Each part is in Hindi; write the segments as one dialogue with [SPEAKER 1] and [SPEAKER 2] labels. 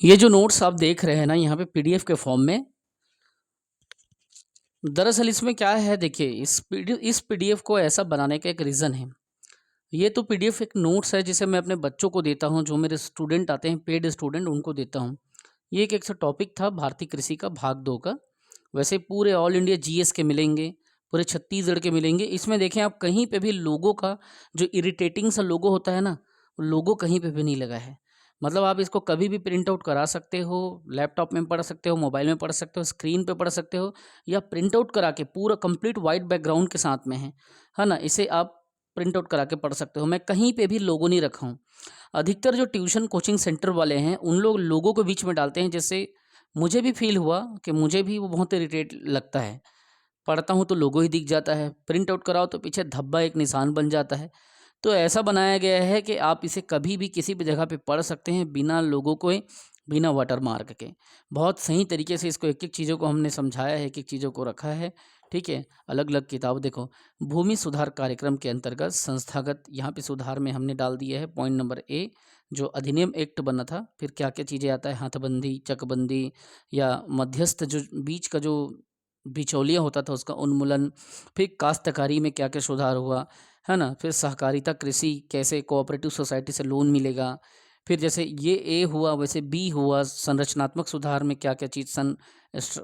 [SPEAKER 1] ये जो नोट्स आप देख रहे हैं ना यहाँ पे पीडीएफ के फॉर्म में, दरअसल इसमें क्या है, देखिए इस पीडीएफ को ऐसा बनाने का एक रीज़न है। ये तो पीडीएफ एक नोट्स है जिसे मैं अपने बच्चों को देता हूँ, जो मेरे स्टूडेंट आते हैं पेड स्टूडेंट उनको देता हूँ। ये एक ऐसा टॉपिक था भारतीय कृषि का भाग 2 का। वैसे पूरे ऑल इंडिया जीएस के मिलेंगे, पूरे छत्तीसगढ़ के मिलेंगे। इसमें देखें आप कहीं पे भी लोगों का जो इरिटेटिंग सा लोगो होता है ना, वो लोगो कहीं पे भी नहीं लगा है। मतलब आप इसको कभी भी प्रिंट आउट करा सकते हो, लैपटॉप में पढ़ सकते हो, मोबाइल में पढ़ सकते हो, स्क्रीन पे पढ़ सकते हो, या प्रिंट आउट करा के पूरा कंप्लीट वाइट बैकग्राउंड के साथ में है ना, इसे आप प्रिंट आउट करा के पढ़ सकते हो। मैं कहीं पे भी लोगो नहीं रखा हूँ। अधिकतर जो ट्यूशन कोचिंग सेंटर वाले हैं उन लोग लोगों के बीच में डालते हैं, जैसे मुझे भी फील हुआ कि मुझे भी वो बहुत इरिटेट लगता है। पढ़ता हूँ तो लोगो ही दिख जाता है, प्रिंट आउट कराओ तो पीछे धब्बा एक निशान बन जाता है। तो ऐसा बनाया गया है कि आप इसे कभी भी किसी भी जगह पे पढ़ सकते हैं बिना लोगों को, बिना वाटरमार्क के। बहुत सही तरीके से इसको एक-एक चीज़ों को हमने समझाया है, एक-एक चीज़ों को रखा है, ठीक है? अलग-अलग किताब देखो, भूमि सुधार कार्यक्रम के अंतर्गत संस्थागत यहाँ पे सुधार में हमने डाल दिया है पॉइंट नंबर ए, जो अधिनियम एक्ट बना था, फिर क्या-क्या चीज़ें आता है, हाथबंदी, चकबंदी या मध्यस्थ जो बीच का जो बिचौलिया होता था उसका उन्मूलन, फिर काश्तकारी में क्या-क्या सुधार हुआ, है ना? फिर सहकारिता कृषि कैसे कोऑपरेटिव सोसाइटी से लोन मिलेगा, फिर जैसे ये ए हुआ वैसे बी हुआ, संरचनात्मक सुधार में क्या-क्या चीज़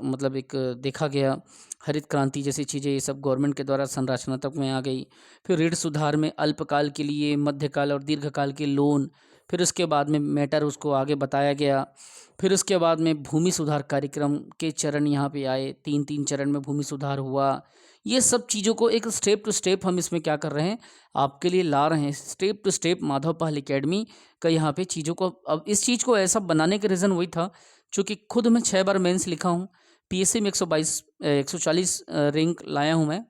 [SPEAKER 1] मतलब एक देखा गया, हरित क्रांति जैसी चीज़ें ये सब गवर्नमेंट के द्वारा संरचनात्मक में आ गई। फिर ऋण सुधार में अल्पकाल के लिए, मध्यकाल और दीर्घकाल के लोन, फिर उसके बाद में मैटर उसको आगे बताया गया। फिर उसके बाद में भूमि सुधार कार्यक्रम के चरण यहाँ पे आए, 3-3 चरण में भूमि सुधार हुआ। ये सब चीज़ों को एक स्टेप टू स्टेप हम इसमें क्या कर रहे हैं, आपके लिए ला रहे हैं। स्टेप टू स्टेप माधव पहल एकेडमी का यहाँ पे चीज़ों को, अब इस चीज़ को ऐसा बनाने का रीज़न वही था, चूँकि खुद मैं 6 बार मेंस लिखा हूँ, पीएससी में 140 रैंक लाया हूँ मैं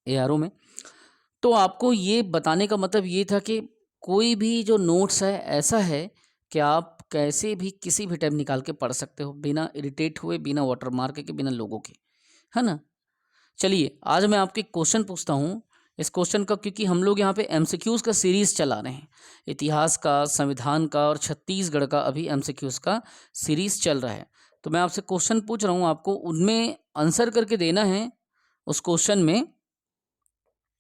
[SPEAKER 1] एआरओ में। तो आपको ये बताने का मतलब ये था कि कोई भी जो नोट्स है ऐसा है कि आप कैसे भी किसी भी टाइम निकाल के पढ़ सकते हो, बिना इरिटेट हुए, बिना वाटरमार्क के, बिना लोगों के, है ना? चलिए आज मैं आपके क्वेश्चन पूछता हूँ। इस क्वेश्चन का, क्योंकि हम लोग यहाँ पे एमसीक्यूज़ का सीरीज़ चला रहे हैं, इतिहास का, संविधान का और छत्तीसगढ़ का अभी एमसीक्यूज़ का सीरीज़ चल रहा है। तो मैं आपसे क्वेश्चन पूछ रहा हूँ, आपको उनमें आंसर करके देना है। उस क्वेश्चन में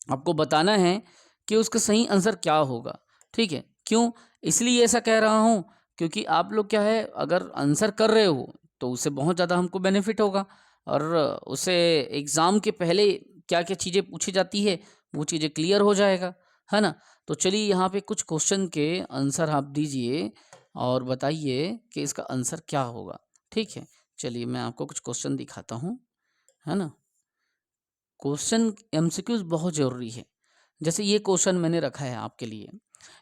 [SPEAKER 1] आपको बताना है कि उसका सही आंसर क्या होगा, ठीक है? क्यों? इसलिए ऐसा कह रहा हूँ क्योंकि आप लोग क्या है, अगर आंसर कर रहे हो तो उससे बहुत ज़्यादा हमको बेनिफिट होगा, और उससे एग्ज़ाम के पहले क्या-क्या चीज़ें पूछी जाती है वो चीज़ें क्लियर हो जाएगा, है ना? तो चलिए यहाँ पे कुछ क्वेश्चन के आंसर आप दीजिए और बताइए कि इसका आंसर क्या होगा, ठीक है? चलिए मैं आपको कुछ क्वेश्चन दिखाता हूँ, है ना? क्वेश्चन एमसीक्यूज़ बहुत ज़रूरी है। जैसे ये क्वेश्चन मैंने रखा है आपके लिए,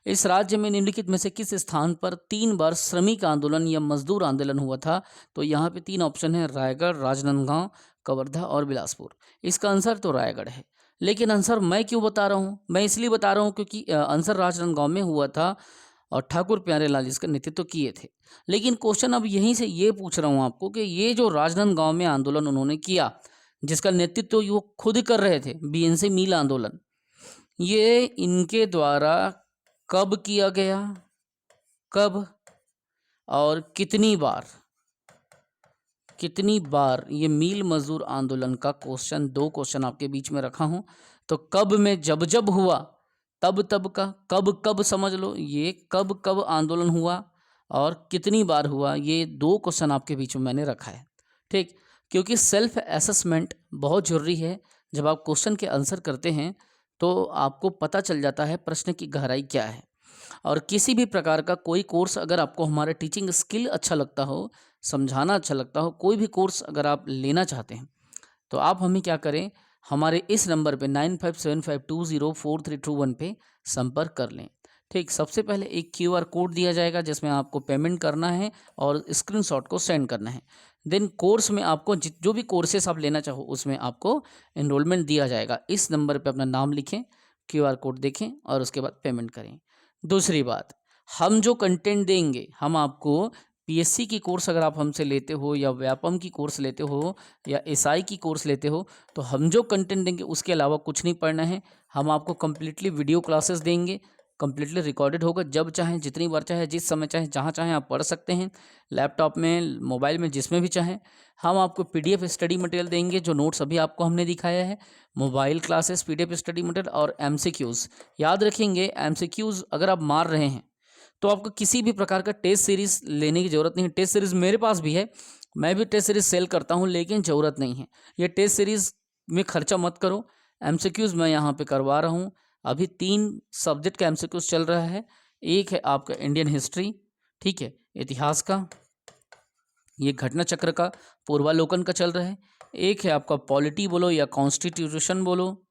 [SPEAKER 1] इस राज्य में निम्नलिखित में से किस स्थान पर 3 बार श्रमिक आंदोलन या मजदूर आंदोलन हुआ था? तो यहाँ पे 3 ऑप्शन है, रायगढ़, राजनांदगांव, कवर्धा और बिलासपुर। इसका आंसर तो रायगढ़ है। लेकिन आंसर मैं क्यों बता रहा हूँ? मैं इसलिए बता रहा हूँ क्योंकि आंसर राजनांदगांव में हुआ था और ठाकुर प्यारेलाल इसका नेतृत्व किए थे। लेकिन क्वेश्चन अब यहीं से ये पूछ रहा हूँ आपको कि ये जो राजनांदगांव में आंदोलन उन्होंने किया, जिसका नेतृत्व वो खुद कर रहे थे, बीएनसी मील आंदोलन, ये इनके द्वारा कब किया गया, कब और कितनी बार ये मील मजदूर आंदोलन का क्वेश्चन, 2 क्वेश्चन आपके बीच में रखा हूं। तो कब में जब जब हुआ, तब तब का, कब कब समझ लो, ये कब कब आंदोलन हुआ और कितनी बार हुआ, ये 2 क्वेश्चन आपके बीच में मैंने रखा है, ठीक? क्योंकि सेल्फ असेसमेंट बहुत ज़रूरी है। जब आप क्वेश्चन के आंसर करते हैं तो आपको पता चल जाता है प्रश्न की गहराई क्या है। और किसी भी प्रकार का कोई कोर्स अगर आपको, हमारा टीचिंग स्किल अच्छा लगता हो, समझाना अच्छा लगता हो, कोई भी कोर्स अगर आप लेना चाहते हैं तो आप हमें क्या करें, हमारे इस नंबर पे 9575204321 पे संपर्क कर लें, ठीक? सबसे पहले एक क्यूआर कोड दिया जाएगा जिसमें आपको पेमेंट करना है और स्क्रीनशॉट को सेंड करना है। देन कोर्स में आपको जो भी कोर्सेस आप लेना चाहो उसमें आपको एनरोलमेंट दिया जाएगा। इस नंबर पे अपना नाम लिखें, क्यूआर कोड देखें और उसके बाद पेमेंट करें। दूसरी बात, हम जो कंटेंट देंगे, हम आपको पीएससी की कोर्स अगर आप हमसे लेते हो या व्यापम की कोर्स लेते हो या एसआई की कोर्स लेते हो, तो हम जो कंटेंट देंगे उसके अलावा कुछ नहीं पढ़ना है। हम आपको कम्प्लीटली वीडियो क्लासेस देंगे, कम्प्लीटली रिकॉर्डेड होगा। जब चाहें, जितनी बार चाहे, जिस समय चाहे, जहाँ चाहें आप पढ़ सकते हैं, लैपटॉप में, मोबाइल में, जिसमें भी चाहें। हम आपको PDF स्टडी मटेरियल देंगे, जो नोट्स अभी आपको हमने दिखाया है, mobile classes, PDF study material और MCQs। याद रखेंगे, MCQs अगर आप मार रहे हैं तो आपको किसी भी प्रकार का टेस्ट सीरीज लेने की ज़रूरत नहीं है। टेस्ट सीरीज मेरे पास भी है, मैं भी टेस्ट सीरीज सेल करता हूं, लेकिन ज़रूरत नहीं है। ये टेस्ट सीरीज में खर्चा मत करो। MCQs मैं यहाँ पे करवा रहा हूँ। अभी 3 सब्जेक्ट का MCQs चल रहा है। एक है आपका इंडियन हिस्ट्री, ठीक है, इतिहास का, ये घटना चक्र का, पूर्वालोकन का चल रहा है। एक है आपका पॉलिटी बोलो या कॉन्स्टिट्यूशन बोलो,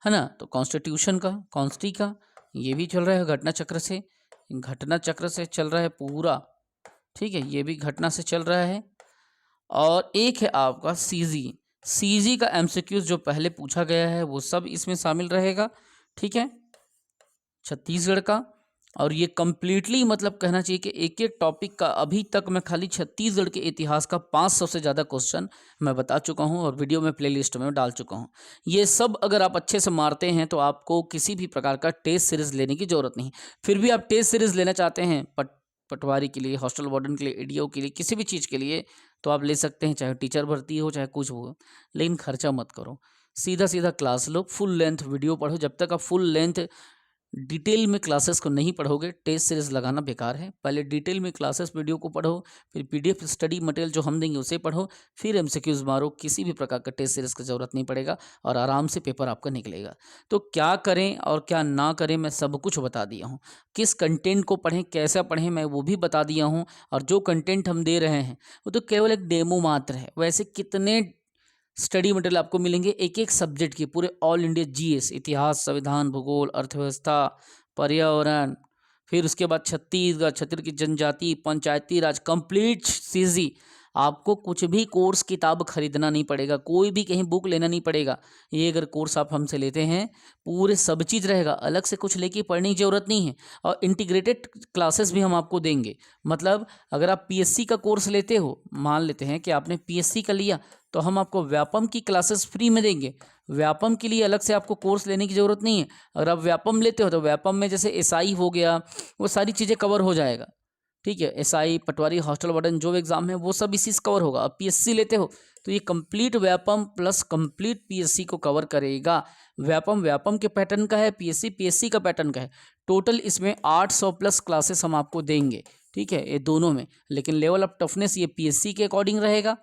[SPEAKER 1] है ना, तो कॉन्स्टिट्यूशन का, कॉन्स्टी का, ये भी चल रहा है घटना चक्र से। घटना चक्र से चल रहा है पूरा, ठीक है, ये भी घटना से चल रहा है। और एक है आपका CG का MCQs जो पहले पूछा गया है वो सब इसमें शामिल रहेगा, ठीक है, छत्तीसगढ़ का। और ये कम्प्लीटली मतलब कहना चाहिए कि एक एक टॉपिक का अभी तक मैं खाली छत्तीसगढ़ के इतिहास का 500 से ज़्यादा क्वेश्चन मैं बता चुका हूँ और वीडियो में प्लेलिस्ट में डाल चुका हूँ। ये सब अगर आप अच्छे से मारते हैं तो आपको किसी भी प्रकार का टेस्ट सीरीज़ लेने की ज़रूरत नहीं। फिर भी आप टेस्ट सीरीज़ लेना चाहते हैं पटवारी के लिए, हॉस्टल वार्डन के लिए, EDO के लिए, किसी भी चीज़ के लिए, तो आप ले सकते हैं, चाहे टीचर भर्ती हो, चाहे कुछ हो, लेकिन खर्चा मत करो। सीधा सीधा क्लास लो, फुल लेंथ वीडियो पढ़ो। जब तक आप फुल लेंथ डिटेल में क्लासेस को नहीं पढ़ोगे, टेस्ट सीरीज लगाना बेकार है। पहले डिटेल में क्लासेस वीडियो को पढ़ो, फिर PDF स्टडी मटेरियल जो हम देंगे उसे पढ़ो, फिर MCQs मारो। किसी भी प्रकार का टेस्ट सीरीज की ज़रूरत नहीं पड़ेगा और आराम से पेपर आपका निकलेगा। तो क्या करें और क्या ना करें मैं सब कुछ बता दिया हूँ। किस कंटेंट को पढ़ें, कैसा पढ़ें, मैं वो भी बता दिया हूँ। और जो कंटेंट हम दे रहे हैं वो तो केवल एक डेमो मात्र है। वैसे कितने स्टडी मटेरियल आपको मिलेंगे एक एक सब्जेक्ट की, पूरे ऑल इंडिया GS, इतिहास, संविधान, भूगोल, अर्थव्यवस्था, पर्यावरण, फिर उसके बाद छत्तीसगढ़ की जनजाति, पंचायती राज, कंप्लीट CG। आपको कुछ भी कोर्स किताब खरीदना नहीं पड़ेगा, कोई भी कहीं बुक लेना नहीं पड़ेगा। ये अगर कोर्स आप हमसे लेते हैं, पूरे सब चीज़ रहेगा, अलग से कुछ लेके पढ़ने की ज़रूरत नहीं है। और इंटीग्रेटेड क्लासेस भी हम आपको देंगे। मतलब अगर आप PSC का कोर्स लेते हो, मान लेते हैं कि आपने PSC का लिया, तो हम आपको व्यापम की क्लासेस फ्री में देंगे। व्यापम के लिए अलग से आपको कोर्स लेने की ज़रूरत नहीं है। अगर आप व्यापम लेते हो तो व्यापम में जैसे SI हो गया, वो सारी चीज़ें कवर हो जाएगा, ठीक है। SI, पटवारी, हॉस्टल वार्डन जो एग्ज़ाम है वो सब इसी से कवर होगा। अब PSC लेते हो तो ये complete Vyapam plus complete PSC को कवर करेगा। व्यापम के पैटर्न का है, PSC का पैटर्न का है। टोटल इसमें 800 प्लस क्लासेस हम आपको देंगे, ठीक है, ये दोनों में। लेकिन लेवल ऑफ टफनेस ये PSC के अकॉर्डिंग रहेगा,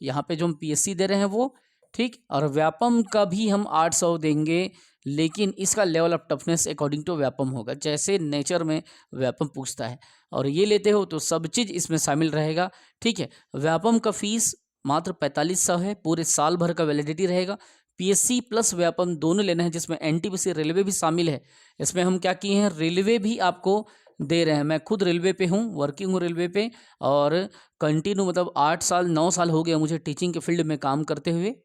[SPEAKER 1] यहाँ पे जो हम PSC दे रहे हैं वो, ठीक। और व्यापम का भी हम 800 देंगे, लेकिन इसका level of toughness according to Vyapam होगा, जैसे नेचर में व्यापम पूछता है। और ये लेते हो तो सब चीज़ इसमें शामिल रहेगा, ठीक है। व्यापम का फीस मात्र 4500 है, पूरे साल भर का वैलिडिटी रहेगा। PSC प्लस व्यापम दोनों लेना है, जिसमें NTPC रेलवे भी शामिल है। इसमें हम क्या किए हैं, रेलवे भी आपको दे रहे हैं। मैं खुद रेलवे पे हूँ, वर्किंग हूँ रेलवे पे, और कंटिन्यू मतलब 8 साल 9 साल हो गया मुझे टीचिंग के फील्ड में काम करते हुए,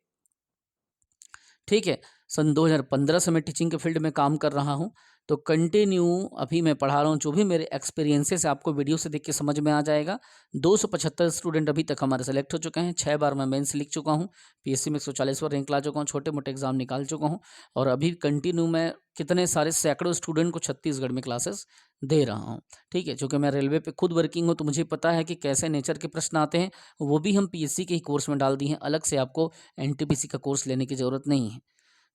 [SPEAKER 1] ठीक है। सन 2015 से मैं टीचिंग के फील्ड में काम कर रहा हूँ, तो कंटिन्यू अभी मैं पढ़ा रहा हूँ। जो भी मेरे एक्सपीरियंसेस आपको वीडियो से देख के समझ में आ जाएगा। 275 स्टूडेंट अभी तक हमारे सेलेक्ट हो चुके हैं। 6 बार मैं मेंस लिख चुका हूँ, PSC में 140वां रैंक ला चुका हूँ, छोटे मोटे एग्जाम निकाल चुका हूँ। और अभी कंटिन्यू मैं कितने सारे सैकड़ों स्टूडेंट को छत्तीसगढ़ में क्लासेस दे रहा हूँ, ठीक है। चूँकि मैं रेलवे पे खुद वर्किंग हूँ तो मुझे पता है कि कैसे नेचर के प्रश्न आते हैं। वो भी हम PSC के ही कोर्स में डाल दिए हैं, अलग से आपको NTPC का कोर्स लेने की ज़रूरत नहीं है।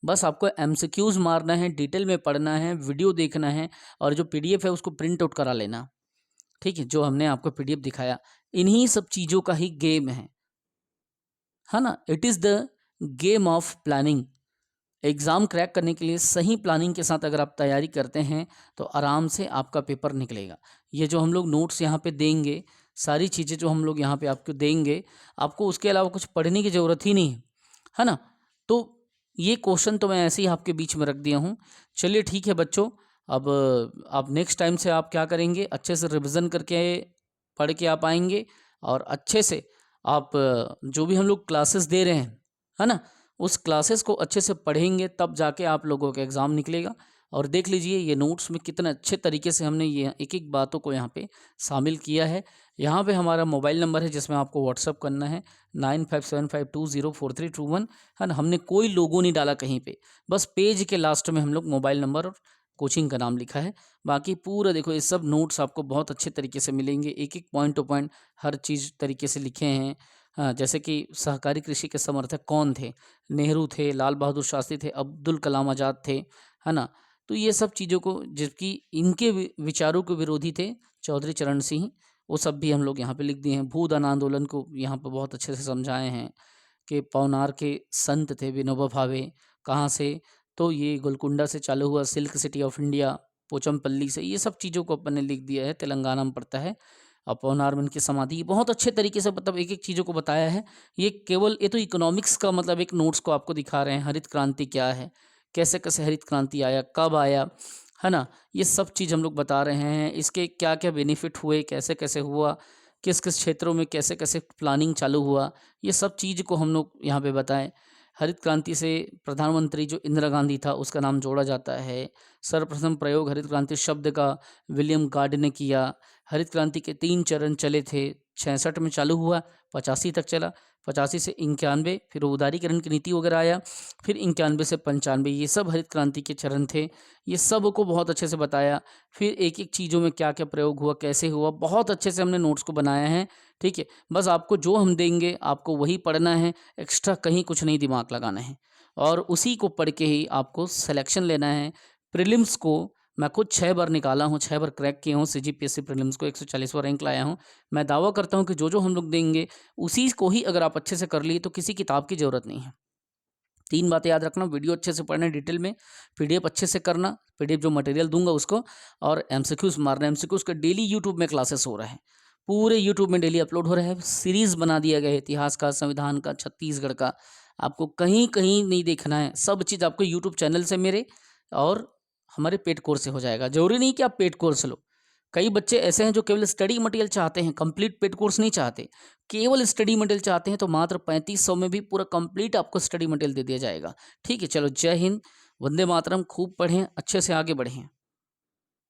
[SPEAKER 1] बस आपको MCQs मारना है, डिटेल में पढ़ना है, वीडियो देखना है, और जो PDF है उसको प्रिंट आउट करा लेना, ठीक है। जो हमने आपको PDF दिखाया, इन्हीं सब चीज़ों का ही गेम है ना। It is the game of planning. Exam crack करने के लिए सही प्लानिंग के साथ अगर आप तैयारी करते हैं तो आराम से आपका पेपर निकलेगा। ये जो हम लोग नोट्स यहाँ पे देंगे, सारी चीज़ें जो हम लोग यहाँ पे आपको देंगे, आपको उसके अलावा कुछ पढ़ने की ज़रूरत ही नहीं है ना। तो ये क्वेश्चन तो मैं ऐसे ही आपके बीच में रख दिया हूँ। चलिए ठीक है बच्चों, अब आप नेक्स्ट टाइम से आप क्या करेंगे, अच्छे से रिविज़न करके पढ़ के आप आएंगे, और अच्छे से आप जो भी हम लोग क्लासेस दे रहे हैं, है ना, उस क्लासेस को अच्छे से पढ़ेंगे, तब जाके आप लोगों का एग्ज़ाम निकलेगा। और देख लीजिए ये नोट्स में कितने अच्छे तरीके से हमने ये एक एक बातों को यहाँ पे शामिल किया है। यहाँ पे हमारा मोबाइल नंबर है जिसमें आपको व्हाट्सअप करना है 9575204321, है ना। हमने कोई लोगो नहीं डाला कहीं पे, बस पेज के लास्ट में हम लोग मोबाइल नंबर और कोचिंग का नाम लिखा है। बाकी पूरा देखो ये सब नोट्स आपको बहुत अच्छे तरीके से मिलेंगे, एक-एक पॉइंट टू पॉइंट हर चीज़ तरीके से लिखे हैं। जैसे कि सहकारी कृषि के समर्थक कौन थे? नेहरू थे, लाल बहादुर शास्त्री थे, अब्दुल कलाम आज़ाद थे, है ना? तो ये सब चीज़ों को जबकि इनके विचारों के विरोधी थे चौधरी चरण सिंह, वो सब भी हम लोग यहाँ पे लिख दिए हैं। भूदान आंदोलन को यहाँ पे बहुत अच्छे से समझाए हैं कि पवनार के संत थे विनोबा भावे, कहाँ से? तो ये गोलकुंडा से चालू हुआ, silk city of India Pochampally से, ये सब चीज़ों को अपन ने लिख दिया है, तेलंगाना में पड़ता है। और पवनार में इनकी समाधि, बहुत अच्छे तरीके से मतलब एक-एक चीज़ों को बताया है। ये तो इकोनॉमिक्स का मतलब एक नोट्स को आपको दिखा रहे हैं, हरित क्रांति क्या है? कैसे-कैसे हरित क्रांति आया, कब आया, है ना? ये सब चीज़ हम लोग बता रहे हैं, इसके क्या-क्या बेनिफिट हुए, कैसे-कैसे हुआ, किस-किस क्षेत्रों में कैसे-कैसे प्लानिंग चालू हुआ, ये सब चीज़ को हम लोग यहाँ पे बताएँ। हरित क्रांति से प्रधानमंत्री जो इंदिरा गांधी था उसका नाम जोड़ा जाता है। सर्वप्रथम प्रयोग हरित क्रांति शब्द का विलियम गार्ड ने किया। हरित क्रांति के 3 चरण चले थे। 66 में चालू हुआ, 85 तक चला, 85 से 91, फिर उदारीकरण की नीति वगैरह आया, फिर 91 से 95, ये सब हरित क्रांति के चरण थे। ये सब को बहुत अच्छे से बताया। फिर एक-एक चीज़ों में क्या-क्या प्रयोग हुआ, कैसे हुआ, बहुत अच्छे से हमने नोट्स को बनाया है, ठीक है? बस आपको जो हम देंगे आपको वही पढ़ना है, एक्स्ट्रा कहीं कुछ नहीं दिमाग लगाना है और उसी को पढ़ के ही आपको सिलेक्शन लेना है। प्रीलिम्स को मैं खुद 6 बार निकाला हूँ, 6 बार क्रैक किया हूँ, सीजीपीएससी प्रीलिम्स को 140वां रैंक लाया हूँ। मैं दावा करता हूँ कि जो-जो हम लोग देंगे, उसी को ही अगर आप अच्छे से कर लिए तो किसी किताब की ज़रूरत नहीं है। 3 बातें याद रखना, वीडियो अच्छे से पढ़ना डिटेल में, पीडीएफ अच्छे से करना, पीडीएफ जो मटेरियल दूँगा उसको, और एमसीक्यूज़ मारना। एमसीक्यूज़ का डेली यूट्यूब में क्लासेस हो रहे हैं। पूरे यूट्यूब में डेली अपलोड हो रहा है। सीरीज़ बना दिया गया है इतिहास का, संविधान का, छत्तीसगढ़ का। आपको कहीं-कहीं नहीं देखना है, सब चीज़ आपको यूट्यूब चैनल से मेरे और हमारे पेड कोर्स से हो जाएगा। ज़रूरी नहीं कि आप पेड कोर्स लो। कई बच्चे ऐसे हैं जो केवल स्टडी मटेरियल चाहते हैं, कंप्लीट पेड कोर्स नहीं चाहते। केवल स्टडी मटेरियल चाहते हैं तो मात्र 3500 में भी पूरा कंप्लीट आपको स्टडी मटेरियल दे दिया जाएगा। ठीक है, चलो जय हिंद, वंदे मातरम, खूब पढ़ें, अच्छे से आगे बढ़ें।